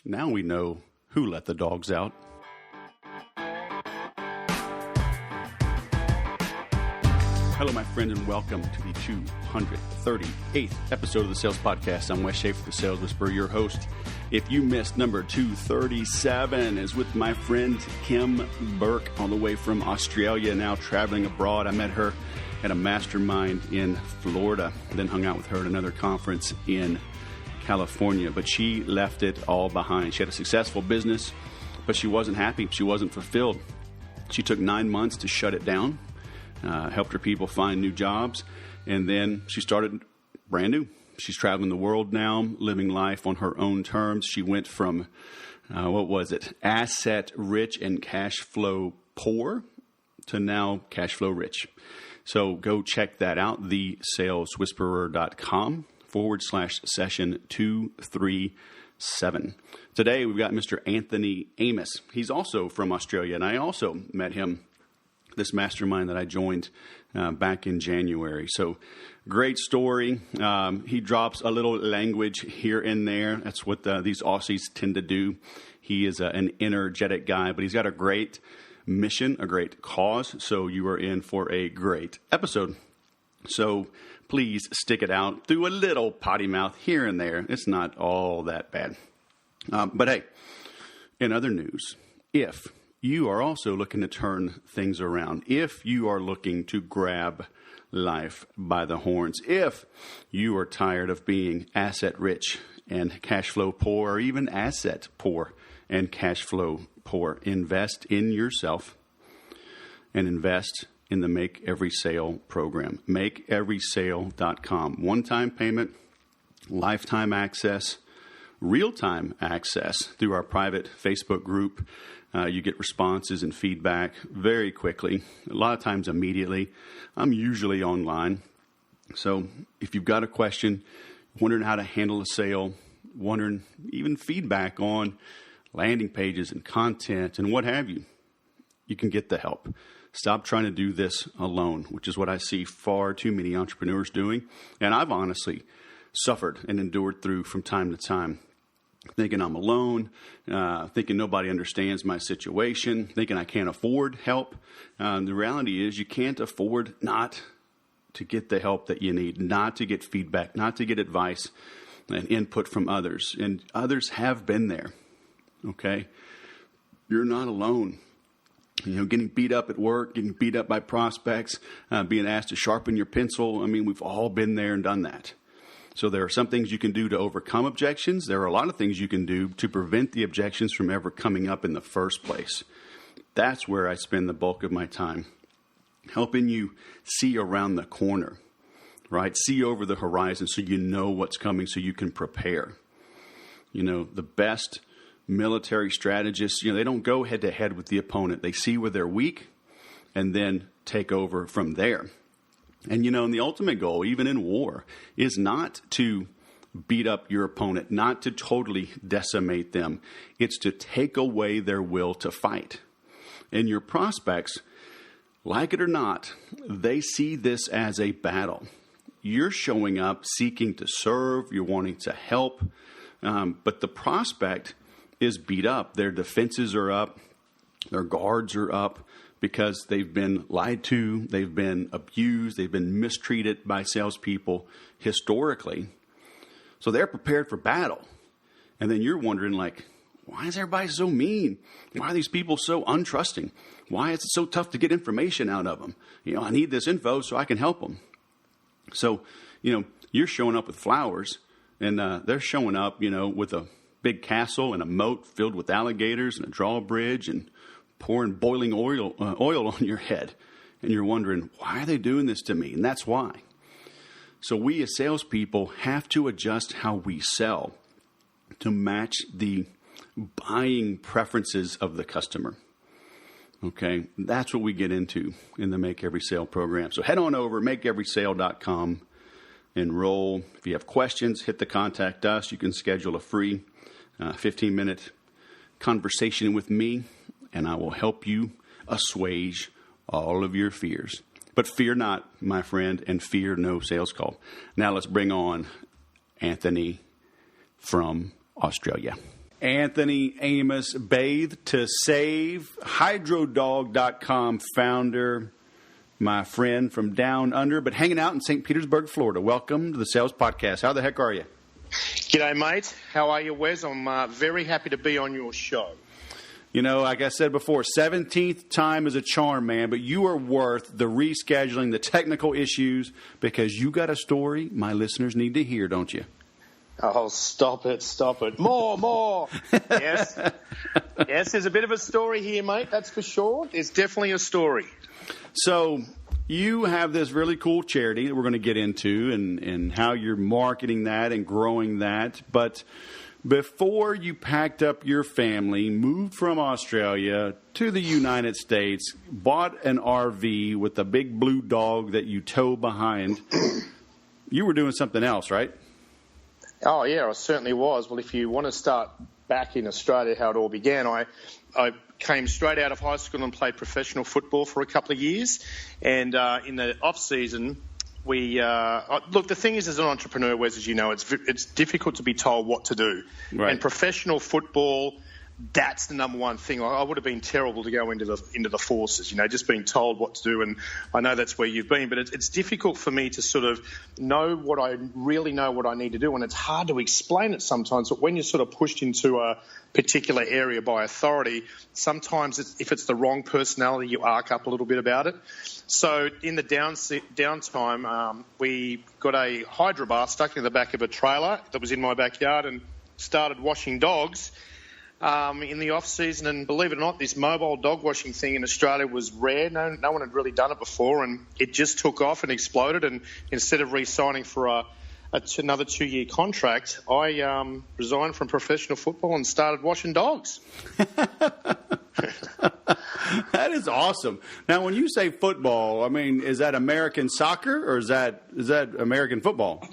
Now we know who let the dogs out. Hello, my friend, and welcome to the 238th episode of the Sales Podcast. I'm Wes Schaefer, the Sales Whisperer, your host. If you missed number 237, is with my friend Kim Burke, all the way from Australia, now traveling abroad. I met her at a mastermind in Florida, then hung out with her at another conference in California, but she left it all behind. She had a successful business, but she wasn't happy. She wasn't fulfilled. She took 9 months to shut it down, helped her people find new jobs, and then she started brand new. She's traveling the world now, living life on her own terms. She went from, asset rich and cash flow poor to now cash flow rich. So go check that out, thesaleswhisperer.com/session 237. Today we've got Mr. Anthony Amos. He's also from Australia, and I also met him this mastermind that I joined back in January. So great story. He drops a little language here and there. That's what these Aussies tend to do. He is an energetic guy, but he's got a great mission, a great cause. So you are in for a great episode. So please stick it out through a little potty mouth here and there. It's not all that bad. But hey, in other news, if you are also looking to turn things around, if you are looking to grab life by the horns, if you are tired of being asset rich and cash flow poor, or even asset poor and cash flow poor, invest in yourself and invest in the Make Every Sale program. MakeEverySale.com. One-time payment, lifetime access, real-time access through our private Facebook group. You get responses and feedback very quickly, a lot of times immediately. I'm usually online. So if you've got a question, wondering how to handle a sale, wondering even feedback on landing pages and content and what have you, you can get the help. Stop trying to do this alone, which is what I see far too many entrepreneurs doing. And I've honestly suffered and endured through from time to time, thinking I'm alone, thinking nobody understands my situation, thinking I can't afford help. The reality is you can't afford not to get the help that you need, not to get feedback, not to get advice and input from others. And others have been there, okay? You're not alone. You know, getting beat up at work, getting beat up by prospects, being asked to sharpen your pencil. I mean, we've all been there and done that. So there are some things you can do to overcome objections. There are a lot of things you can do to prevent the objections from ever coming up in the first place. That's where I spend the bulk of my time, helping you see around the corner, right? See over the horizon so you know what's coming, so you can prepare. You know, the best military strategists, they don't go head to head with the opponent. They see where they're weak and then take over from there. And, and the ultimate goal, even in war, is not to beat up your opponent, not to totally decimate them. It's to take away their will to fight. And your prospects, like it or not, they see this as a battle. You're showing up seeking to serve, you're wanting to help, but the prospect is beat up. Their defenses are up, their guards are up, because they've been lied to, they've been abused, they've been mistreated by salespeople historically. So they're prepared for battle. And then you're wondering, why is everybody so mean? Why are these people so untrusting? Why is it so tough to get information out of them? I need this info so I can help them. So, you're showing up with flowers, and they're showing up, with a big castle and a moat filled with alligators and a drawbridge and pouring boiling oil on your head. And you're wondering, why are they doing this to me? And that's why. So we as salespeople have to adjust how we sell to match the buying preferences of the customer. Okay, that's what we get into in the Make Every Sale program. So head on over, makeeverysale.com, enroll. If you have questions, hit the contact us. You can schedule a free 15-minute conversation with me, and I will help you assuage all of your fears. But fear not, my friend, and fear no sales call. Now let's bring on Anthony from Australia. Anthony Amos, Bathe to Save, hydrodog.com founder, my friend from down under, but hanging out in St. Petersburg, Florida. Welcome to the Sales Podcast. How the heck are you? G'day, mate. How are you, Wes? I'm very happy to be on your show. You know, like I said before, 17th time is a charm, man, but you are worth the rescheduling, the technical issues, because you got a story my listeners need to hear, don't you? Oh, stop it. More. Yes, there's a bit of a story here, mate, that's for sure. There's definitely a story. So you have this really cool charity that we're going to get into and how you're marketing that and growing that, but before you packed up your family, moved from Australia to the United States, bought an RV with a big blue dog that you tow behind, you were doing something else, right? Oh, yeah, I certainly was. Well, if you want to start back in Australia, how it all began, I came straight out of high school and played professional football for a couple of years. And in the off-season, look, the thing is, as an entrepreneur, Wes, as you know, it's difficult to be told what to do. Right. And professional football, that's the number one thing. I would have been terrible to go into the forces, just being told what to do. And I know that's where you've been, but it's difficult for me to sort of know what I need to do. And it's hard to explain it sometimes. But when you're sort of pushed into a particular area by authority, sometimes if it's the wrong personality, you arc up a little bit about it. So in the downtime, we got a hydro bar stuck in the back of a trailer that was in my backyard and started washing dogs in the off-season. And believe it or not, this mobile dog washing thing in Australia was rare. No one had really done it before, and it just took off and exploded. And instead of re-signing for another 2-year contract, I resigned from professional football and started washing dogs. That is awesome. Now, when you say football, I mean, is that American soccer or is that American football?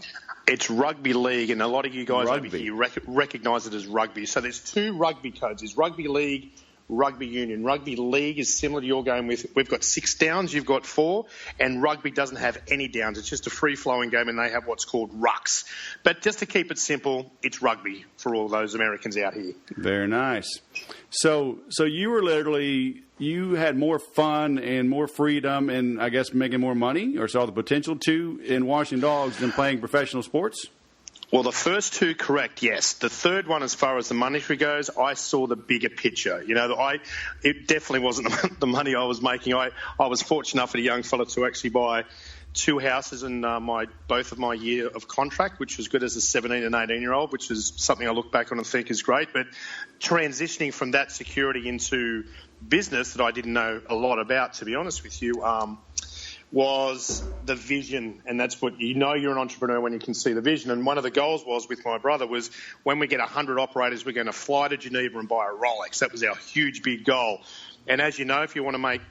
It's rugby league, and a lot of you guys over here recognise it as rugby. So there's two rugby codes. There's rugby league, rugby union. Rugby league is similar to your game we've got 6 downs, you've got 4, and rugby doesn't have any downs. It's just a free-flowing game, and they have what's called rucks. But just to keep it simple, it's rugby for all those Americans out here. Very nice. So you were you had more fun and more freedom and I guess making more money, or saw the potential to, in washing dogs than playing professional sports? Well, the first two, correct, yes. The third one, as far as the monetary goes, I saw the bigger picture. It definitely wasn't the money I was making. I was fortunate enough as a young fella to actually buy 2 houses in both of my year of contract, which was good as a 17 and 18-year-old, which is something I look back on and think is great. But transitioning from that security into business that I didn't know a lot about, to be honest with you, was the vision. And that's what you're an entrepreneur when you can see the vision. And one of the goals with my brother was, when we get 100 operators, we're going to fly to Geneva and buy a Rolex. That was our huge, big goal. And as you know, if you want to make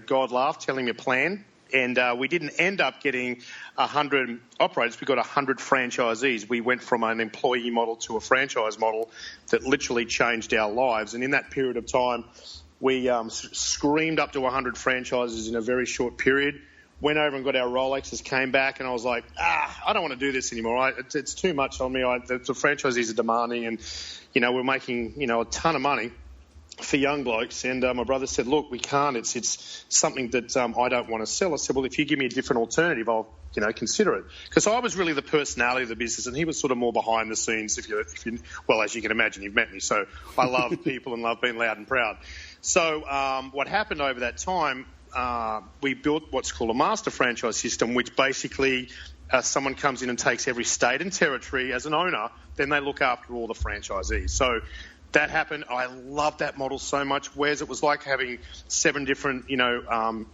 God laugh, tell him your plan. And we didn't end up getting 100 operators. We got 100 franchisees. We went from an employee model to a franchise model that literally changed our lives. And in that period of time, we screamed up to 100 franchises in a very short period. Went over and got our Rolexes, came back, and I was like, I don't want to do this anymore. It's too much on me. The franchisees are demanding, and we're making a ton of money for young blokes. And my brother said, look, we can't. It's something that I don't want to sell. I said, well, if you give me a different alternative, I'll consider it. Because I was really the personality of the business, and he was sort of more behind the scenes. Well, as you can imagine, you've met me, so I love people and love being loud and proud. So what happened over that time, we built what's called a master franchise system, which basically someone comes in and takes every state and territory as an owner, then they look after all the franchisees. So that happened. I loved that model so much, whereas it was like having 7 different,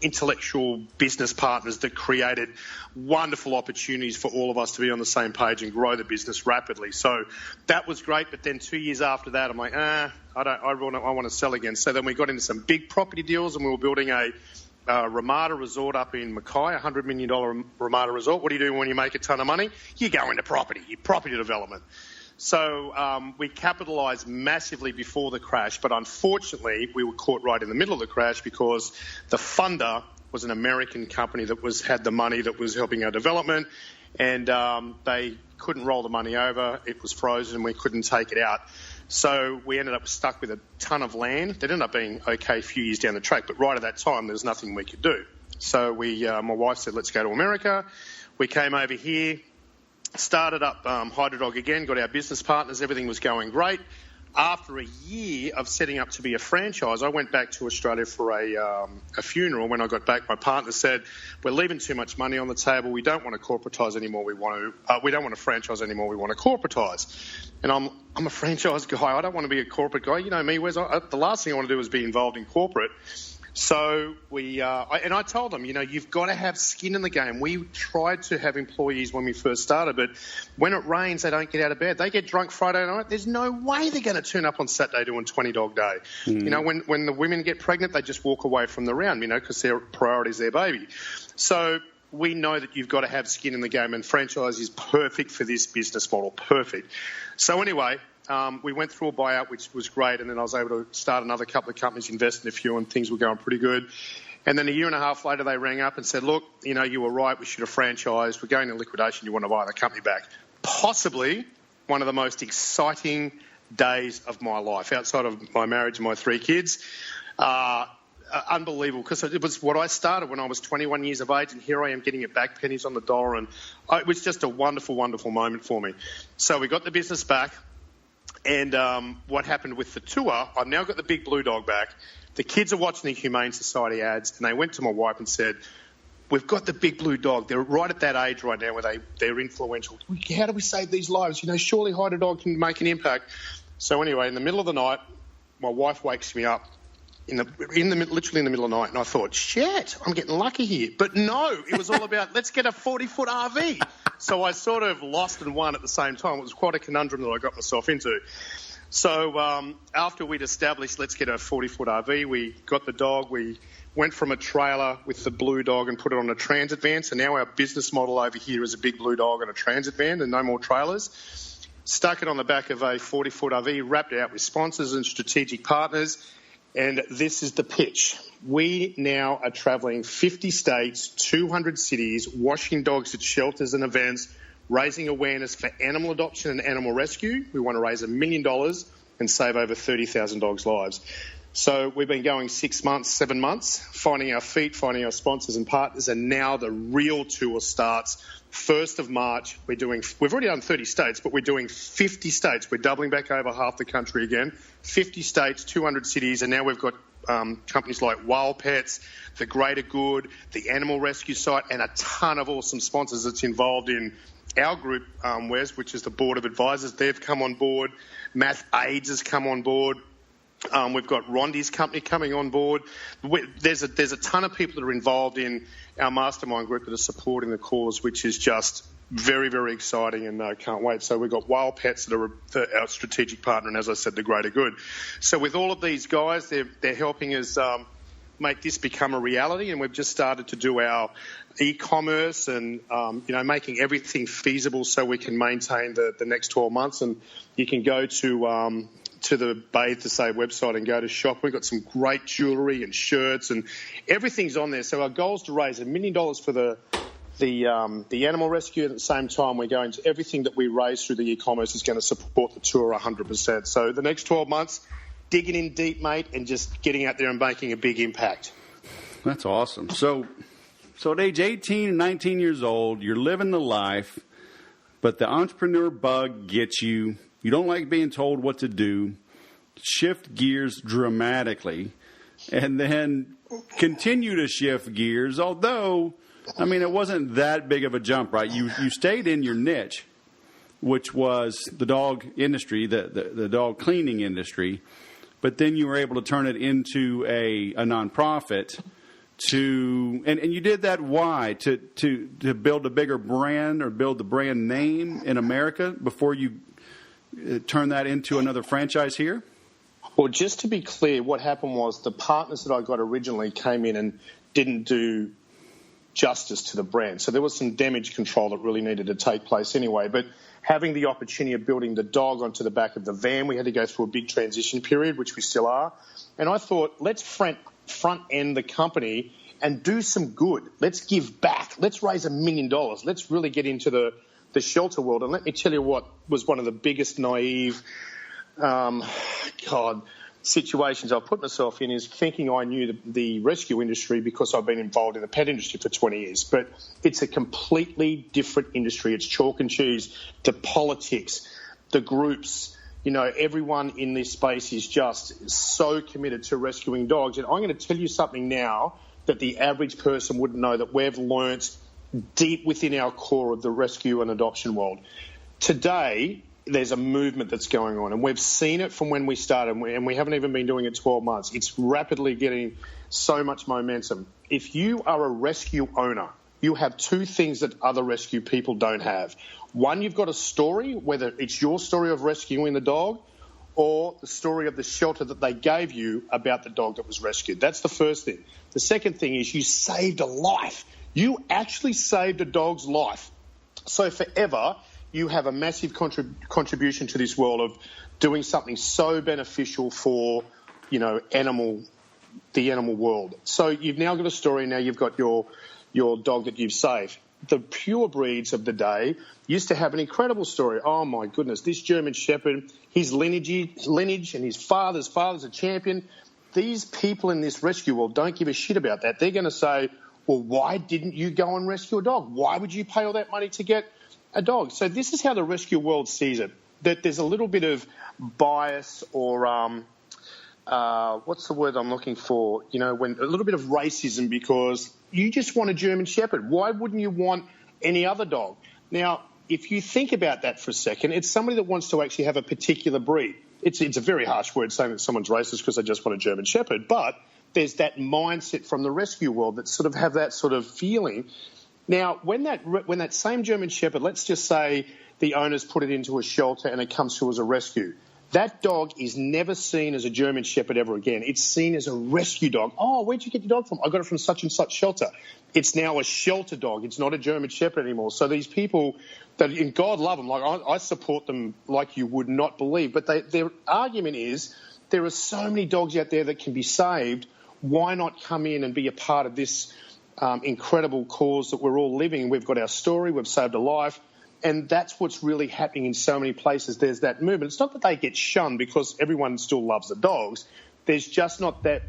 intellectual business partners that created wonderful opportunities for all of us to be on the same page and grow the business rapidly. So that was great. But then 2 years after that, I'm like, I want to sell again. So then we got into some big property deals, and we were building a Ramada Resort up in Mackay, $100 million Ramada Resort. What do you do when you make a ton of money? You go into property development. So we capitalised massively before the crash, but unfortunately we were caught right in the middle of the crash because the funder was an American company that had the money that was helping our development, and they couldn't roll the money over. It was frozen and we couldn't take it out. So we ended up stuck with a ton of land. That ended up being okay a few years down the track, but right at that time, there was nothing we could do. So my wife said, let's go to America. We came over here, started up Hydrodog again, got our business partners, everything was going great. After a year of setting up to be a franchise, I went back to Australia for a funeral. When I got back, my partner said, we're leaving too much money on the table. We don't want to corporatise anymore. We don't want to franchise anymore. We want to corporatise. And I'm a franchise guy. I don't want to be a corporate guy. You know me, Wes. The last thing I want to do is be involved in corporate. So I told them, you've got to have skin in the game. We tried to have employees when we first started, but when it rains, they don't get out of bed. They get drunk Friday night. There's no way they're going to turn up on Saturday doing 20-dog day. When the women get pregnant, they just walk away from the round, because their priority is their baby. So we know that you've got to have skin in the game, and franchise is perfect for this business model. Perfect. So anyway, we went through a buyout, which was great, and then I was able to start another couple of companies, invest in a few, and things were going pretty good. And then a year and a half later, they rang up and said, look, you were right, we should have franchised. We're going to liquidation. You want to buy the company back. Possibly one of the most exciting days of my life, outside of my marriage and my 3 kids. Unbelievable, because it was what I started when I was 21 years of age, and here I am getting it back, pennies on the dollar, and it was just a wonderful, wonderful moment for me. So we got the business back. And what happened with the tour, I've now got the Big Blue Dog back. The kids are watching the Humane Society ads, and they went to my wife and said, we've got the Big Blue Dog. They're right at that age right now where they're influential. How do we save these lives? Surely Hydrodog can make an impact. So anyway, in the middle of the night, my wife wakes me up, literally in the middle of the night, and I thought, shit, I'm getting lucky here. But no, it was all about, let's get a 40-foot RV. So I sort of lost and won at the same time. It was quite a conundrum that I got myself into. So after we'd established, let's get a 40-foot RV, we got the dog. We went from a trailer with the Blue Dog and put it on a transit van. So now our business model over here is a Big Blue Dog and a transit van and no more trailers. Stuck it on the back of a 40-foot RV, wrapped it out with sponsors and strategic partners. And this is the pitch. We now are travelling 50 states, 200 cities, washing dogs at shelters and events, raising awareness for animal adoption and animal rescue. We want to raise $1 million and save over 30,000 dogs' lives. So we've been going 6 months, 7 months, finding our feet, finding our sponsors and partners, and now the real tour starts 1st of March. We've already done 30 states, but we're doing 50 states. We're doubling back over half the country again. 50 states, 200 cities, and now we've got companies like Wild Pets, The Greater Good, the Animal Rescue Site, and a ton of awesome sponsors that's involved in our group, Wes, which is the Board of Advisors. They've come on board. Math AIDS has come on board. We've got Rondi's company coming on board. There's a ton of people that are involved in our mastermind group that are supporting the cause, which is just very, very exciting, and can't wait. So we've got Wild Pets that are our strategic partner, and as I said, the Greater Good. So with all of these guys, they're helping us make this become a reality, and we've just started to do our e-commerce and making everything feasible so we can maintain the next 12 months. And you can go to the Bathe to Save website and go to shop. We've got some great jewellery and shirts, and everything's on there. So our goal is to raise $1 million for the animal rescue. At the same time, we're going to everything that we raise through the e-commerce is going to support the tour 100%. So the next 12 months, digging in deep, mate, and just getting out there and making a big impact. That's awesome. So at age 18 and 19 years old, you're living the life, but the entrepreneur bug gets you. You don't like being told what to do, shift gears dramatically, and then continue to shift gears, although, it wasn't that big of a jump, right? You stayed in your niche, which was the dog industry, the dog cleaning industry, but then you were able to turn it into a nonprofit and you did that why? To build a bigger brand or build the brand name in America before you turn that into another franchise here? Well, just to be clear, what happened was the partners that I got originally came in and didn't do justice to the brand. So there was some damage control that really needed to take place anyway. But having the opportunity of building the dog onto the back of the van, we had to go through a big transition period, which we still are. And I thought, let's front end the company and do some good. Let's give back. Let's raise $1 million. Let's really get into the shelter world. And let me tell you what was one of the biggest naive God, situations I've put myself in is thinking I knew the rescue industry because I've been involved in the pet industry for 20 years. But it's a completely different industry. It's chalk and cheese to politics, the groups. You know, everyone in this space is just so committed to rescuing dogs. And I'm going to tell you something now that the average person wouldn't know, that we've learnt deep within our core of the rescue and adoption world. Today, there's a movement that's going on, and we've seen it from when we started, and we haven't even been doing it 12 months. It's rapidly getting so much momentum. If you are a rescue owner, you have two things that other rescue people don't have. One, you've got a story, whether it's your story of rescuing the dog or the story of the shelter that they gave you about the dog that was rescued. That's the first thing. The second thing is you saved a life. You actually saved a dog's life. So forever, you have a massive contribution to this world of doing something so beneficial for, you know, the animal world. So you've now got a story. Now you've got your dog that you've saved. The pure breeds of the day used to have an incredible story. Oh, my goodness, this German Shepherd, his lineage and his father's a champion. These people in this rescue world don't give a shit about that. They're going to say, well, why didn't you go and rescue a dog? Why would you pay all that money to get a dog? So this is how the rescue world sees it, that there's a little bit of bias or what's the word I'm looking for? You know, when a little bit of racism, because you just want a German Shepherd. Why wouldn't you want any other dog? Now, if you think about that for a second, it's somebody that wants to actually have a particular breed. It's a very harsh word saying that someone's racist because they just want a German Shepherd, but there's that mindset from the rescue world that sort of have that sort of feeling. Now, when that same German Shepherd, let's just say the owners put it into a shelter and it comes through as a rescue, that dog is never seen as a German Shepherd ever again. It's seen as a rescue dog. Oh, where'd you get your dog from? I got it from such and such shelter. It's now a shelter dog. It's not a German Shepherd anymore. So these people, that in God love them, like I support them like you would not believe. But their argument is there are so many dogs out there that can be saved. Why not come in and be a part of this incredible cause that we're all living? We've got our story. We've saved a life. And that's what's really happening in so many places. There's that movement. It's not that they get shunned because everyone still loves the dogs. There's just not that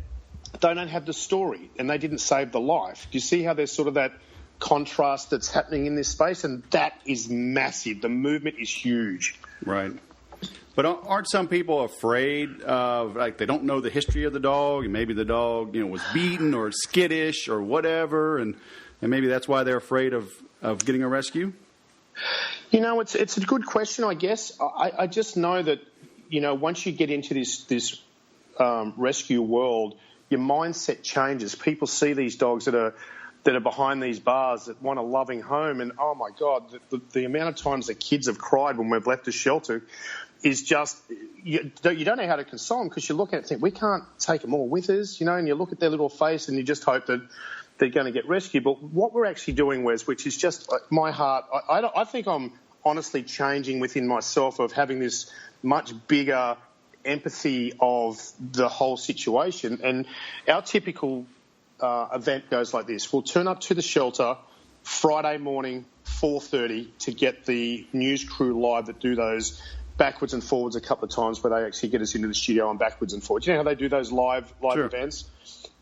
they don't have the story and they didn't save the life. Do you see how there's sort of that contrast that's happening in this space? And that is massive. The movement is huge. Right. But aren't some people afraid of, like, they don't know the history of the dog, and maybe the dog, you know, was beaten or skittish or whatever, and maybe that's why they're afraid of getting a rescue? You know, it's a good question, I guess. I just know that, you know, once you get into this rescue world, your mindset changes. People see these dogs that are behind these bars that want a loving home, and oh my God, the amount of times that kids have cried when we've left the shelter is just, you don't know how to console them because you look at it and think, we can't take them all with us, you know, and you look at their little face and you just hope that they're going to get rescued. But what we're actually doing, Wes, which is just my heart, I think I'm honestly changing within myself of having this much bigger empathy of the whole situation. And our typical event goes like this. We'll turn up to the shelter Friday morning, 4:30, to get the news crew live that do those backwards and forwards a couple of times where they actually get us into the studio and backwards and forwards. You know how they do those live Sure. events?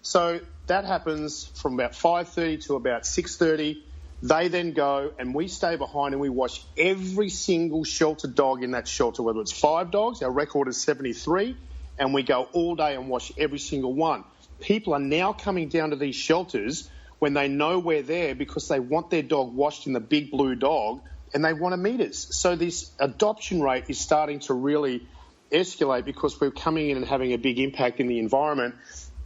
So that happens from about 5:30 to about 6:30. They then go and we stay behind and we watch every single shelter dog in that shelter, whether it's 5 dogs, our record is 73, and we go all day and watch every single one. People are now coming down to these shelters when they know we're there because they want their dog washed in the big blue dog and they want to meet us. So this adoption rate is starting to really escalate because we're coming in and having a big impact in the environment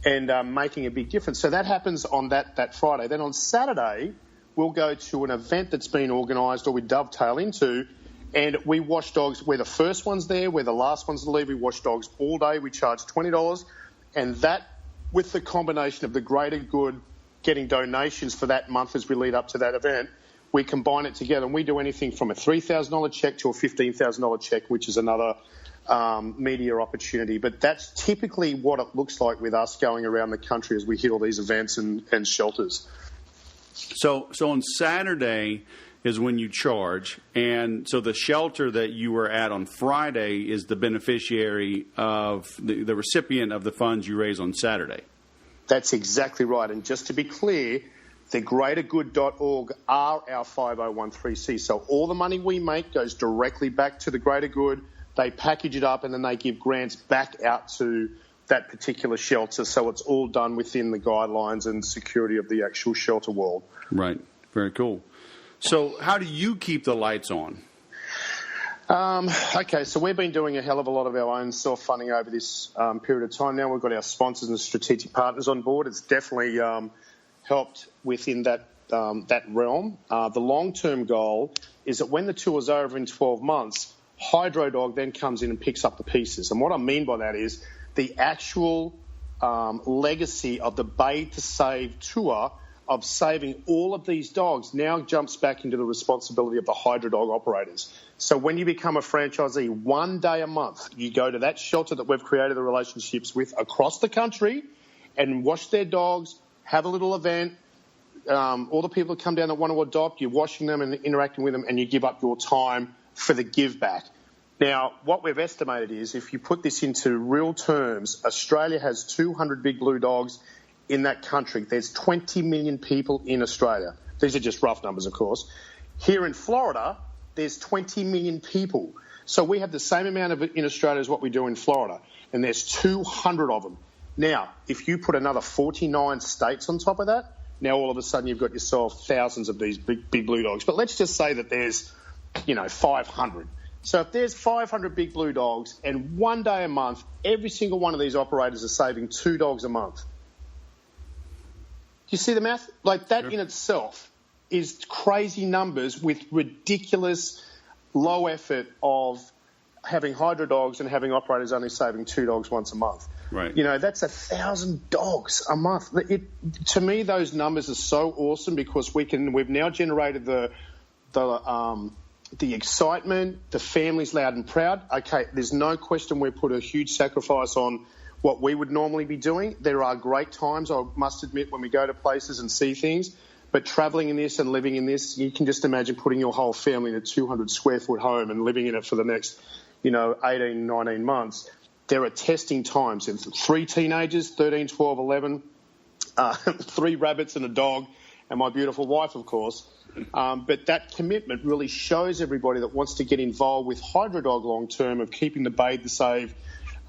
and making a big difference. So that happens on that Friday. Then on Saturday, we'll go to an event that's been organised or we dovetail into, and we wash dogs. We're the first ones there. We're the last ones to leave. We wash dogs all day. We charge $20. And that, with the combination of the greater good, getting donations for that month as we lead up to that event, we combine it together. And we do anything from a $3,000 check to a $15,000 check, which is another media opportunity. But that's typically what it looks like with us going around the country as we hit all these events and shelters. So on Saturday, is when you charge. And so the shelter that you were at on Friday is the beneficiary of the recipient of the funds you raise on Saturday. That's exactly right. And just to be clear, the greatergood.org are our 5013C. So all the money we make goes directly back to the Greater Good. They package it up and then they give grants back out to that particular shelter. So it's all done within the guidelines and security of the actual shelter world. Right. Very cool. So how do you keep the lights on? Okay, so we've been doing a hell of a lot of our own self-funding over this period of time now. We've got our sponsors and strategic partners on board. It's definitely helped within that realm. The long-term goal is that when the tour's over in 12 months, HydroDog then comes in and picks up the pieces. And what I mean by that is the actual legacy of the Bathe to Save tour of saving all of these dogs now jumps back into the responsibility of the HydroDog operators. So when you become a franchisee, 1 day a month, you go to that shelter that we've created the relationships with across the country and wash their dogs, have a little event. All the people that come down that want to adopt, you're washing them and interacting with them, and you give up your time for the give back. Now, what we've estimated is if you put this into real terms, Australia has 200 big blue dogs in that country. There's 20 million people in Australia. These are just rough numbers, of course. Here in Florida, there's 20 million people. So we have the same amount of it in Australia as what we do in Florida, and there's 200 of them. Now, if you put another 49 states on top of that, now all of a sudden you've got yourself thousands of these big blue dogs. But let's just say that there's, 500. So if there's 500 big blue dogs and 1 day a month, every single one of these operators are saving 2 dogs a month. You see the math? Like that in itself is crazy numbers with ridiculous low effort of having HydroDogs and having operators only saving 2 dogs once a month. Right. That's 1,000 dogs a month. To me, those numbers are so awesome because we've now generated the excitement, the families loud and proud. Okay, there's no question we put a huge sacrifice on what we would normally be doing. There are great times, I must admit, when we go to places and see things, but travelling in this and living in this, you can just imagine putting your whole family in a 200 square foot home and living in it for the next, 18, 19 months. There are testing times. There's 3 teenagers, 13, 12, 11, 3 rabbits and a dog, and my beautiful wife, of course. But that commitment really shows everybody that wants to get involved with HydroDog long term of keeping the Bathe to Save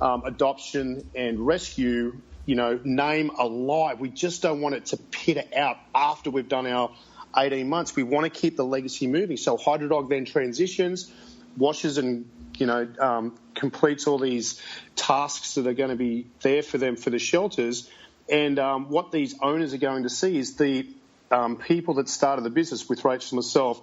adoption and rescue, name alive. We just don't want it to peter out after we've done our 18 months. We want to keep the legacy moving. So HydroDog then transitions, washes and, completes all these tasks that are going to be there for them for the shelters. And what these owners are going to see is the people that started the business with Rachel and myself.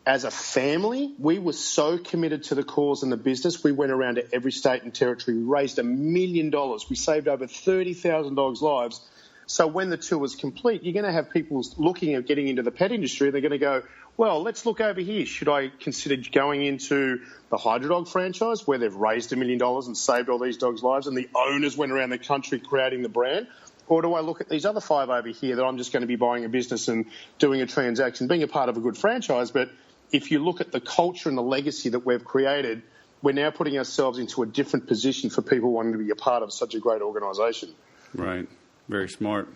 As a family, we were so committed to the cause and the business. We went around to every state and territory. We raised $1 million. We saved over 30,000 dogs' lives. So when the tour was complete, you're going to have people looking at getting into the pet industry. They're going to go, well, let's look over here. Should I consider going into the HydroDog franchise where they've raised $1 million and saved all these dogs' lives and the owners went around the country creating the brand? Or do I look at these other 5 over here that I'm just going to be buying a business and doing a transaction, being a part of a good franchise? But if you look at the culture and the legacy that we've created, we're now putting ourselves into a different position for people wanting to be a part of such a great organisation. Right. Very smart.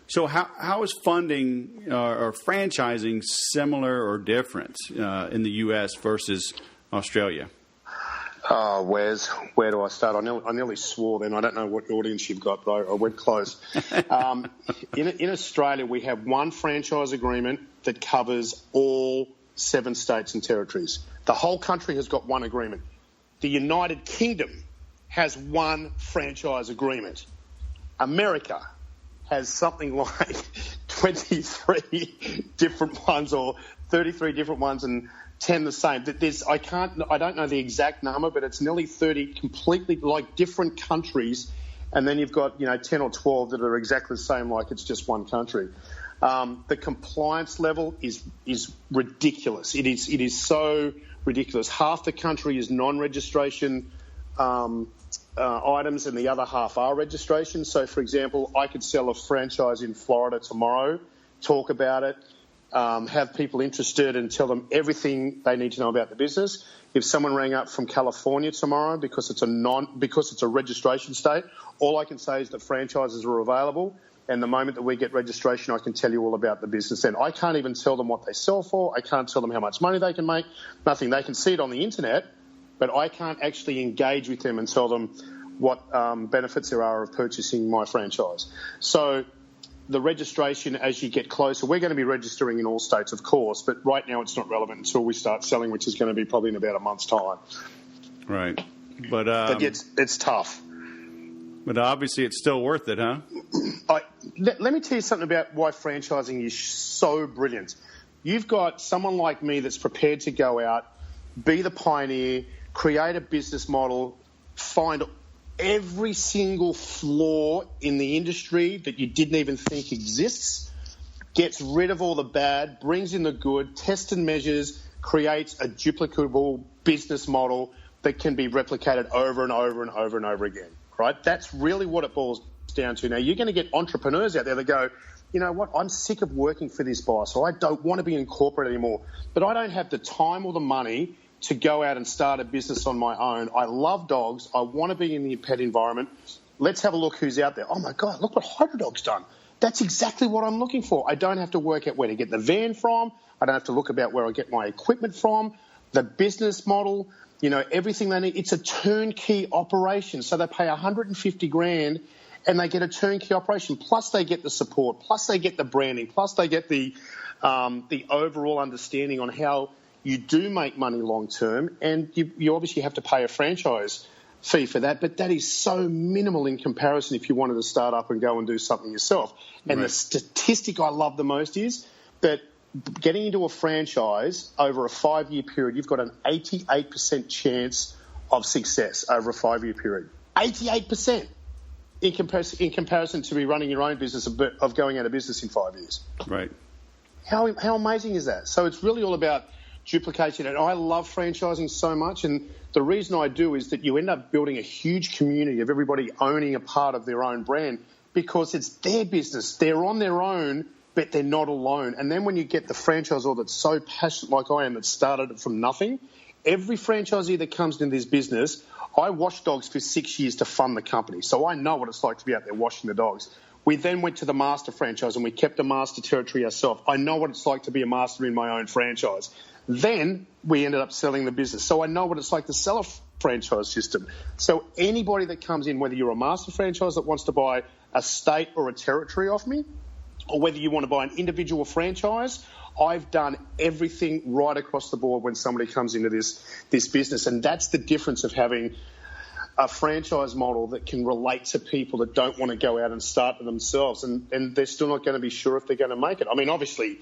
So how is funding or franchising similar or different in the U.S. versus Australia? Wes, where do I start? I nearly swore then. I don't know what audience you've got, but I went close. In Australia, we have one franchise agreement that covers all 7 states and territories. The whole country has got one agreement. The United Kingdom has one franchise agreement. America has something like 23 different ones or 33 different ones and 10 the same. I don't know the exact number, but it's nearly 30 completely like different countries. And then you've got, 10 or 12 that are exactly the same, like it's just one country. The compliance level is ridiculous. It is so ridiculous. Half the country is non-registration items and the other half are registration. So, for example, I could sell a franchise in Florida tomorrow, talk about it. have people interested and tell them everything they need to know about the business. If someone rang up from California tomorrow because it's a registration state, all I can say is that franchises are available. And the moment that we get registration, I can tell you all about the business. Then I can't even tell them what they sell for. I can't tell them how much money they can make. Nothing. They can see it on the internet, but I can't actually engage with them and tell them what benefits there are of purchasing my franchise. So the registration, as you get closer, we're going to be registering in all states, of course, but right now it's not relevant until we start selling, which is going to be probably in about a month's time. Right. But it's tough. But obviously it's still worth it, huh? Let me tell you something about why franchising is so brilliant. You've got someone like me that's prepared to go out, be the pioneer, create a business model, find every single flaw in the industry that you didn't even think exists, gets rid of all the bad, brings in the good, tests and measures, creates a duplicable business model that can be replicated over and over and over and over again, right? That's really what it boils down to. Now, you're going to get entrepreneurs out there that go, you know what, I'm sick of working for this boss, or I don't want to be in corporate anymore, but I don't have the time or the money to go out and start a business on my own. I love dogs. I want to be in the pet environment. Let's have a look who's out there. Oh, my God, look what Hydrodog's done. That's exactly what I'm looking for. I don't have to work out where to get the van from. I don't have to look about where I get my equipment from, the business model, you know, everything they need. It's a turnkey operation. So they pay $150,000 and they get a turnkey operation. Plus they get the support. Plus they get the branding. Plus they get the overall understanding on how you do make money long term, and you obviously have to pay a franchise fee for that, but that is so minimal in comparison if you wanted to start up and go and do something yourself. And right. The statistic I love the most is that getting into a franchise over a 5-year period, you've got an 88% chance of success over a 5-year period. 88% in comparison to be running your own business of going out of business in 5 years. Right. How amazing is that? So it's really all about duplication, and I love franchising so much, and the reason I do is that you end up building a huge community of everybody owning a part of their own brand because it's their business. They're on their own, but they're not alone. And then when you get the franchisor that's so passionate like I am, that started it from nothing, every franchisee that comes into this business, I washed dogs for 6 years to fund the company, so I know what it's like to be out there washing the dogs. We then went to the master franchise and we kept a master territory ourselves. I know what it's like to be a master in my own franchise. Then we ended up selling the business. So I know what it's like to sell a franchise system. So anybody that comes in, whether you're a master franchise that wants to buy a state or a territory off me, or whether you want to buy an individual franchise, I've done everything right across the board when somebody comes into this business. And that's the difference of having a franchise model that can relate to people that don't want to go out and start for themselves. And they're still not going to be sure if they're going to make it. I mean, obviously,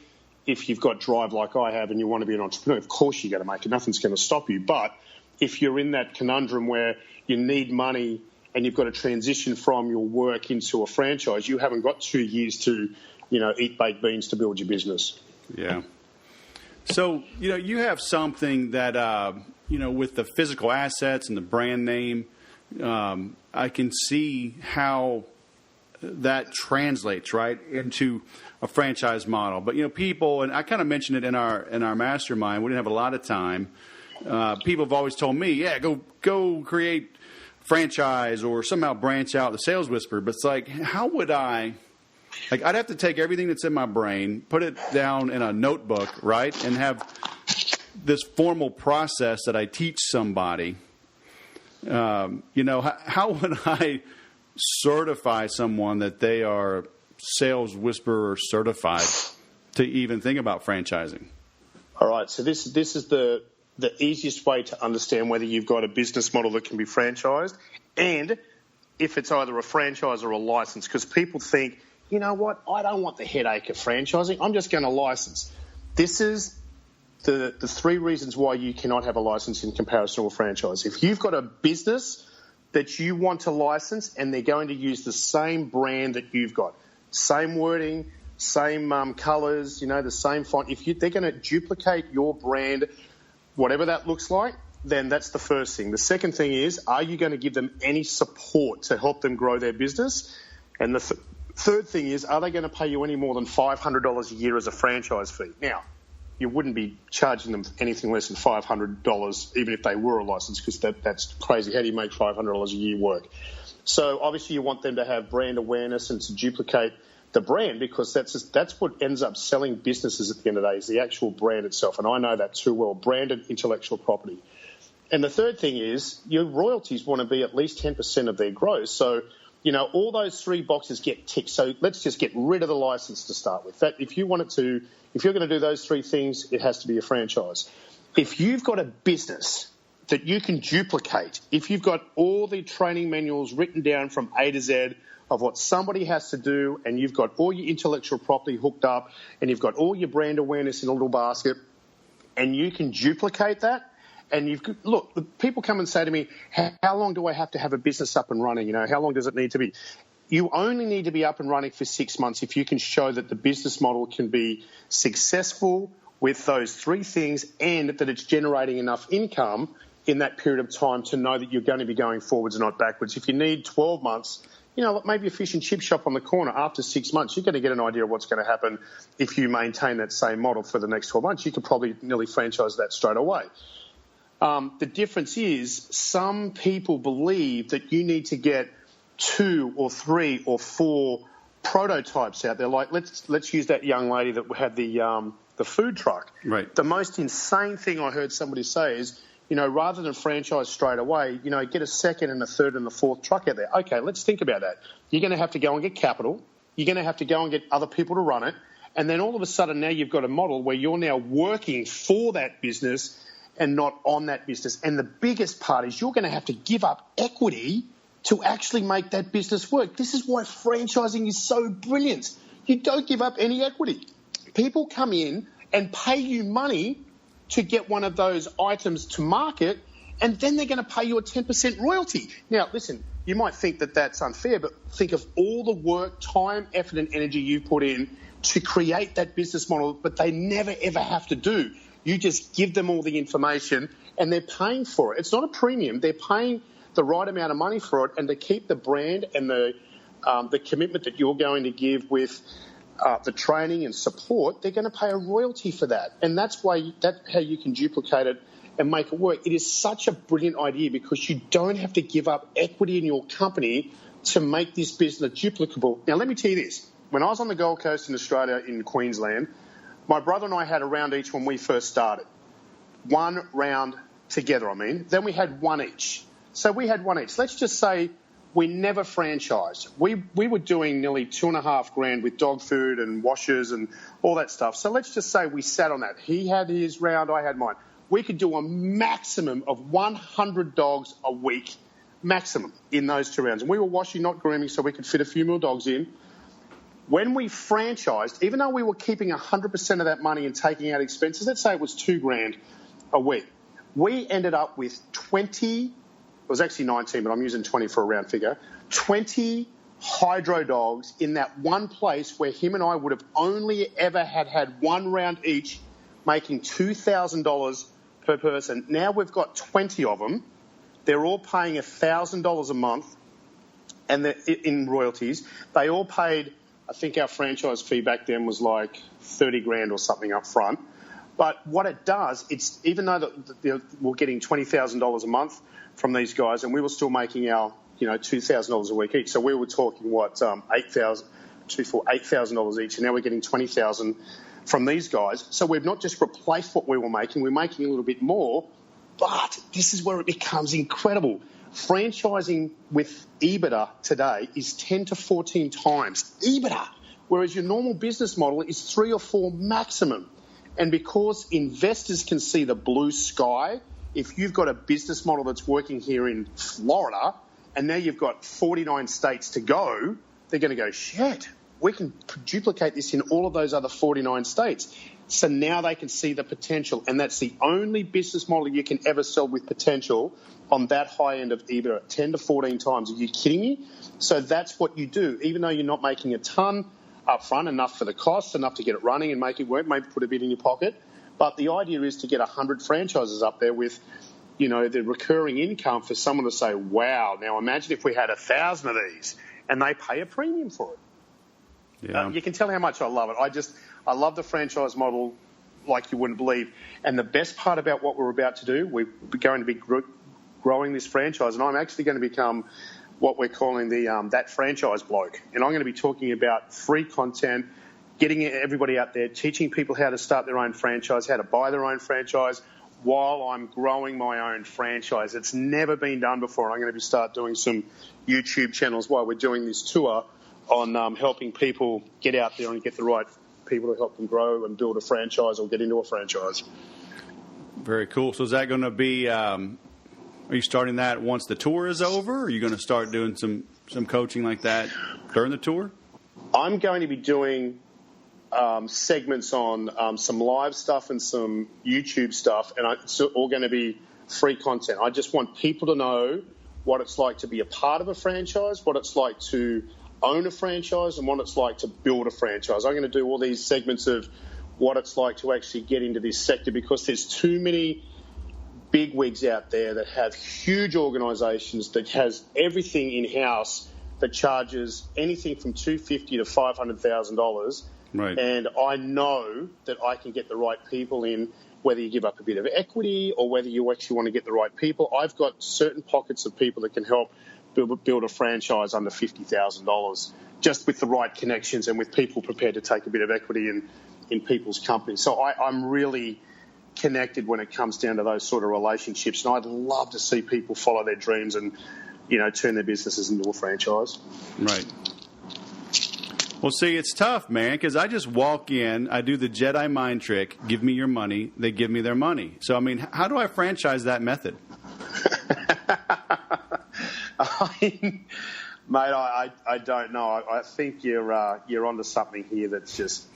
if you've got drive like I have and you want to be an entrepreneur, of course you're going to make it. Nothing's going to stop you. But if you're in that conundrum where you need money and you've got to transition from your work into a franchise, you haven't got 2 years to, eat baked beans to build your business. Yeah. So, you have something that, with the physical assets and the brand name, I can see how that translates right into a franchise model. But people, and I kind of mentioned it in our mastermind. We didn't have a lot of time. People have always told me, go create franchise or somehow branch out the Sales Whisperer. But it's like, how would I? Like, I'd have to take everything that's in my brain, put it down in a notebook, right, and have this formal process that I teach somebody. How would I certify someone that they are Sales Whisperer certified to even think about franchising? All right, so this is the easiest way to understand whether you've got a business model that can be franchised and if it's either a franchise or a license, because people think, you know what, I don't want the headache of franchising, I'm just going to license. This is the 3 reasons why you cannot have a license in comparison to a franchise. If you've got a business that you want to license and they're going to use the same brand that you've got, same wording, same colours, the same font, they're going to duplicate your brand, whatever that looks like, then that's the first thing. The second thing is, are you going to give them any support to help them grow their business? And the Third thing is, are they going to pay you any more than $500 a year as a franchise fee? Now, you wouldn't be charging them anything less than $500, even if they were a license, because that's crazy. How do you make $500 a year work? So obviously you want them to have brand awareness and to duplicate the brand, because that's what ends up selling businesses at the end of the day, is the actual brand itself. And I know that too well, branded intellectual property. And the third thing is your royalties want to be at least 10% of their gross. So, all those three boxes get ticked. So let's just get rid of the license to start with. If you're going to do those three things, it has to be a franchise. If you've got a business that you can duplicate, if you've got all the training manuals written down from A to Z of what somebody has to do, and you've got all your intellectual property hooked up, and you've got all your brand awareness in a little basket, and you can duplicate that, and look, people come and say to me, how long do I have to have a business up and running? How long does it need to be? You only need to be up and running for 6 months if you can show that the business model can be successful with those three things, and that it's generating enough income in that period of time to know that you're going to be going forwards and not backwards. If you need 12 months, maybe a fish and chip shop on the corner, after 6 months, you're going to get an idea of what's going to happen if you maintain that same model for the next 12 months. You could probably nearly franchise that straight away. The difference is some people believe that you need to get 2 or 3 or 4 prototypes out there. Like let's use that young lady that had the food truck. Right. The most insane thing I heard somebody say is, rather than franchise straight away, get a second and a third and a fourth truck out there. Okay, let's think about that. You're going to have to go and get capital. You're going to have to go and get other people to run it. And then all of a sudden now you've got a model where you're now working for that business and not on that business. And the biggest part is you're going to have to give up equity to actually make that business work. This is why franchising is so brilliant. You don't give up any equity. People come in and pay you money to get one of those items to market, and then they're going to pay you a 10% royalty. Now, listen, you might think that that's unfair, but think of all the work, time, effort, and energy you put in to create that business model, but they never, ever have to do. You just give them all the information, and they're paying for it. It's not a premium. They're paying the right amount of money for it, and to keep the brand and the commitment that you're going to give with the training and support, they're going to pay a royalty for that. And that's how you can duplicate it and make it work. It is such a brilliant idea because you don't have to give up equity in your company to make this business duplicable. Now, let me tell you this. When I was on the Gold Coast in Australia, in Queensland, my brother and I had a round each when we first started. 1 round together, Then we had 1 each. So we had 1 each. Let's just say we never franchised. We were doing nearly $2,500 with dog food and washers and all that stuff. So let's just say we sat on that. He had his round, I had mine. We could do a maximum of 100 dogs a week, maximum, in those 2 rounds. And we were washing, not grooming, so we could fit a few more dogs in. When we franchised, even though we were keeping 100% of that money and taking out expenses, let's say it was $2,000 a week, we ended up with 20, it was actually 19, but I'm using 20 for a round figure, 20 hydro dogs in that one place where him and I would have only ever had 1 round each, making $2,000 per person. Now we've got 20 of them. They're all paying $1,000 a month and in royalties. They all paid, I think our franchise fee back then was like $30,000 or something up front. But what it does, it's even though we're getting $20,000 a month from these guys, and we were still making our $2,000 a week each. So we were talking $8,000 each, and now we're getting $20,000 from these guys. So we've not just replaced what we were making; we're making a little bit more. But this is where it becomes incredible. Franchising with EBITDA today is 10 to 14 times EBITDA, whereas your normal business model is 3 or 4 maximum. And because investors can see the blue sky, if you've got a business model that's working here in Florida and now you've got 49 states to go, they're going to go, shit, we can duplicate this in all of those other 49 states. So now they can see the potential, and that's the only business model you can ever sell with potential on that high end of EBITDA, 10 to 14 times. Are you kidding me? So that's what you do. Even though you're not making a ton up front, enough for the cost, enough to get it running and make it work, maybe put a bit in your pocket. But the idea is to get 100 franchises up there with, the recurring income for someone to say, wow, now imagine if we had 1,000 of these, and they pay a premium for it. Yeah. You can tell how much I love it. I love the franchise model like you wouldn't believe. And the best part about what we're about to do, we're going to be growing this franchise, and I'm actually going to become what we're calling the that franchise bloke. And I'm going to be talking about free content, getting everybody out there, teaching people how to start their own franchise, how to buy their own franchise, while I'm growing my own franchise. It's never been done before. I'm going to start doing some YouTube channels while we're doing this tour on helping people get out there and get the right people to help them grow and build a franchise or get into a franchise. Very cool. So is that going to be, are you starting that once the tour is over? Or are you going to start doing some coaching like that during the tour? I'm going to be doing segments on some live stuff and some YouTube stuff, and it's all going to be free content. I just want people to know what it's like to be a part of a franchise, what it's like to own a franchise, and what it's like to build a franchise. I'm going to do all these segments of what it's like to actually get into this sector, because there's too many big wigs out there that have huge organisations that has everything in-house that charges anything from $250,000 to $500,000. Right. And I know that I can get the right people in, whether you give up a bit of equity or whether you actually want to get the right people. I've got certain pockets of people that can help build a franchise under $50,000 just with the right connections and with people prepared to take a bit of equity in people's companies. So I'm really connected when it comes down to those sort of relationships, and I'd love to see people follow their dreams and, turn their businesses into a franchise. Right. Well, see, it's tough, man, because I just walk in, I do the Jedi mind trick, give me your money, they give me their money. So, I mean, how do I franchise that method? Mate, I don't know. I think you're onto something here. That's just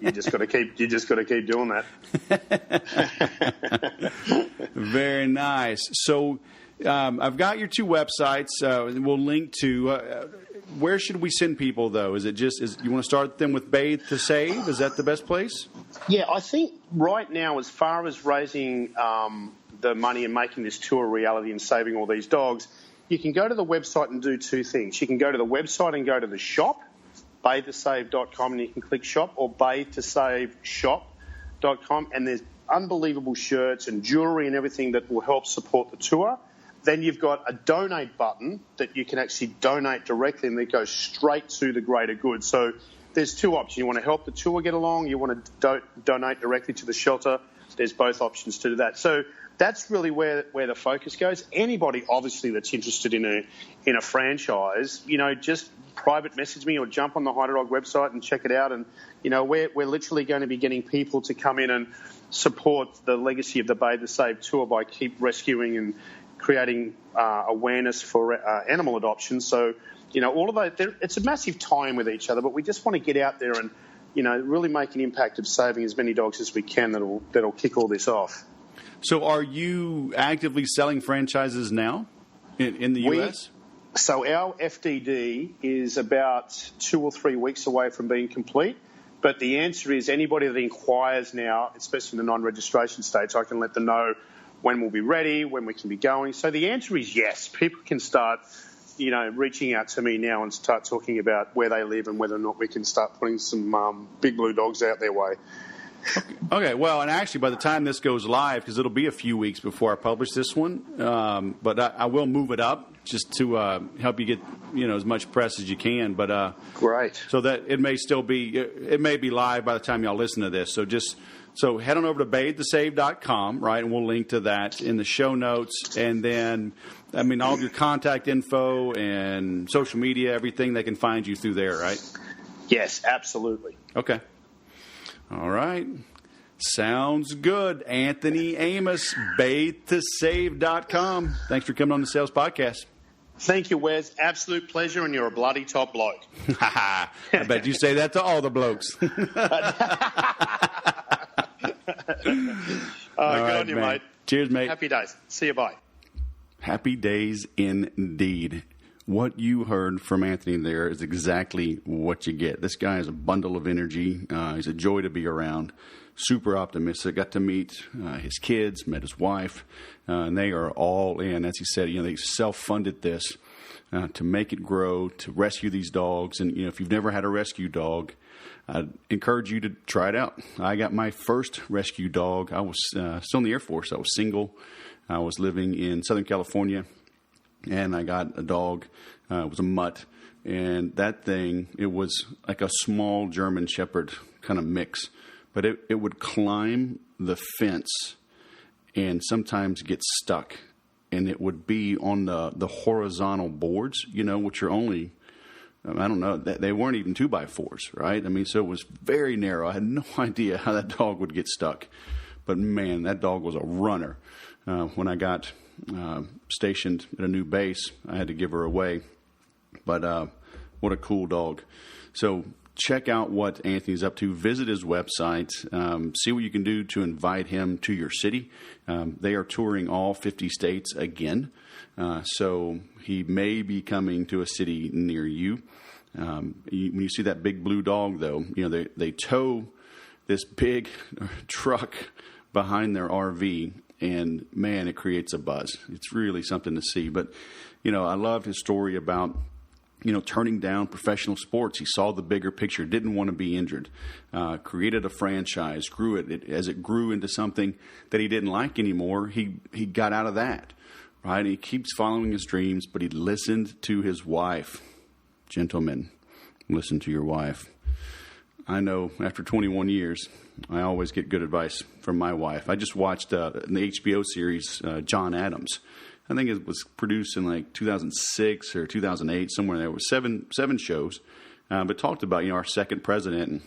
you just got to keep doing that. Very nice. So I've got your two websites. We'll link to. Where should we send people though? Is it you want to start them with Bathe to Save? Is that the best place? Yeah, I think right now, as far as raising the money and making this tour a reality and saving all these dogs, you can go to the website and do two things. You can go to the website and go to the shop, bathe2save.com, and you can click shop, or bathe2saveshop.com, and there's unbelievable shirts and jewelry and everything that will help support the tour. Then you've got a donate button that you can actually donate directly, and that goes straight to the greater good. So there's two options. You want to help the tour get along, you want to donate directly to the shelter. There's both options to do that. So that's really where the focus goes. Anybody, obviously, that's interested in a franchise, just private message me or jump on the Hide a Dog website and check it out. And we're literally going to be getting people to come in and support the legacy of the Bathe to Save tour by keep rescuing and creating awareness for animal adoption. So all of that, it's a massive tie-in with each other. But we just want to get out there and really make an impact of saving as many dogs as we can. That'll kick all this off. So are you actively selling franchises now in the U.S.? So our FDD is about 2 or 3 weeks away from being complete. But the answer is anybody that inquires now, especially in the non-registration stage, I can let them know when we'll be ready, when we can be going. So the answer is yes. People can start, reaching out to me now and start talking about where they live and whether or not we can start putting some big blue dogs out their way. Okay, well, and actually by the time this goes live, because it'll be a few weeks before I publish this one, but I will move it up just to help you get as much press as you can. But great. So that it may be live by the time y'all listen to this. So head on over to bathe2save.com, right, and we'll link to that in the show notes. And then, all of your contact info and social media, everything, they can find you through there, right? Yes, absolutely. Okay. All right. Sounds good. Anthony Amos, bathe2save.com. Thanks for coming on the Sales Podcast. Thank you, Wes. Absolute pleasure, and you're a bloody top bloke. I bet you say that to all the blokes. Good on you, mate. Cheers, mate. Happy days. See you, bye. Happy days indeed. What you heard from Anthony there is exactly what you get. This guy is a bundle of energy. He's a joy to be around. Super optimistic. Got to meet his kids, met his wife, and they are all in. As he said, they self-funded this. to make it grow, to rescue these dogs. And, if you've never had a rescue dog, I'd encourage you to try it out. I got my first rescue dog. I was still in the Air Force. I was single. I was living in Southern California, and I got a dog. It was a mutt. And that thing, it was like a small German Shepherd kind of mix. But it would climb the fence and sometimes get stuck. And it would be on the horizontal boards, which are only, I don't know, they weren't even 2x4s, right? I mean, so it was very narrow. I had no idea how that dog would get stuck. But, man, that dog was a runner. When I got stationed at a new base, I had to give her away. But what a cool dog. So check out what Anthony's up to. Visit his website. See what you can do to invite him to your city. They are touring all 50 states again. So he may be coming to a city near you. When you see that big blue dog, though, they tow this big truck behind their RV. And, man, it creates a buzz. It's really something to see. But, I loved his story about turning down professional sports. He saw the bigger picture, didn't want to be injured, created a franchise, grew it. As it grew into something that he didn't like anymore, he got out of that, right? He keeps following his dreams, but he listened to his wife. Gentlemen, listen to your wife. I know after 21 years, I always get good advice from my wife. I just watched the HBO series, John Adams. I think it was produced in like 2006 or 2008, somewhere there. It was seven shows, but talked about, our second president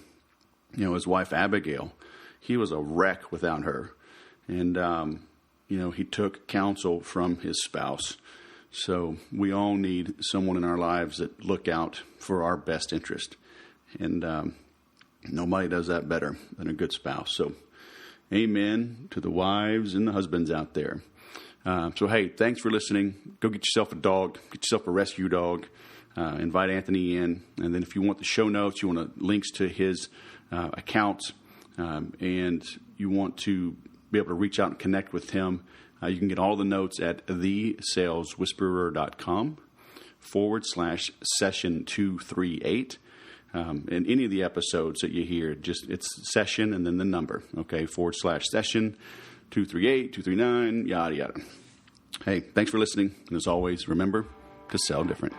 and, his wife Abigail. He was a wreck without her. And, he took counsel from his spouse. So we all need someone in our lives that look out for our best interest. And nobody does that better than a good spouse. So amen to the wives and the husbands out there. So, hey, thanks for listening. Go get yourself a dog. Get yourself a rescue dog. Invite Anthony in. And then if you want the show notes, you want links to his accounts, and you want to be able to reach out and connect with him, you can get all the notes at thesaleswhisperer.com/session238. And any of the episodes that you hear, it's session and then the number, okay, /session 238, 239, yada, yada. Hey, thanks for listening. And as always, remember to sell different.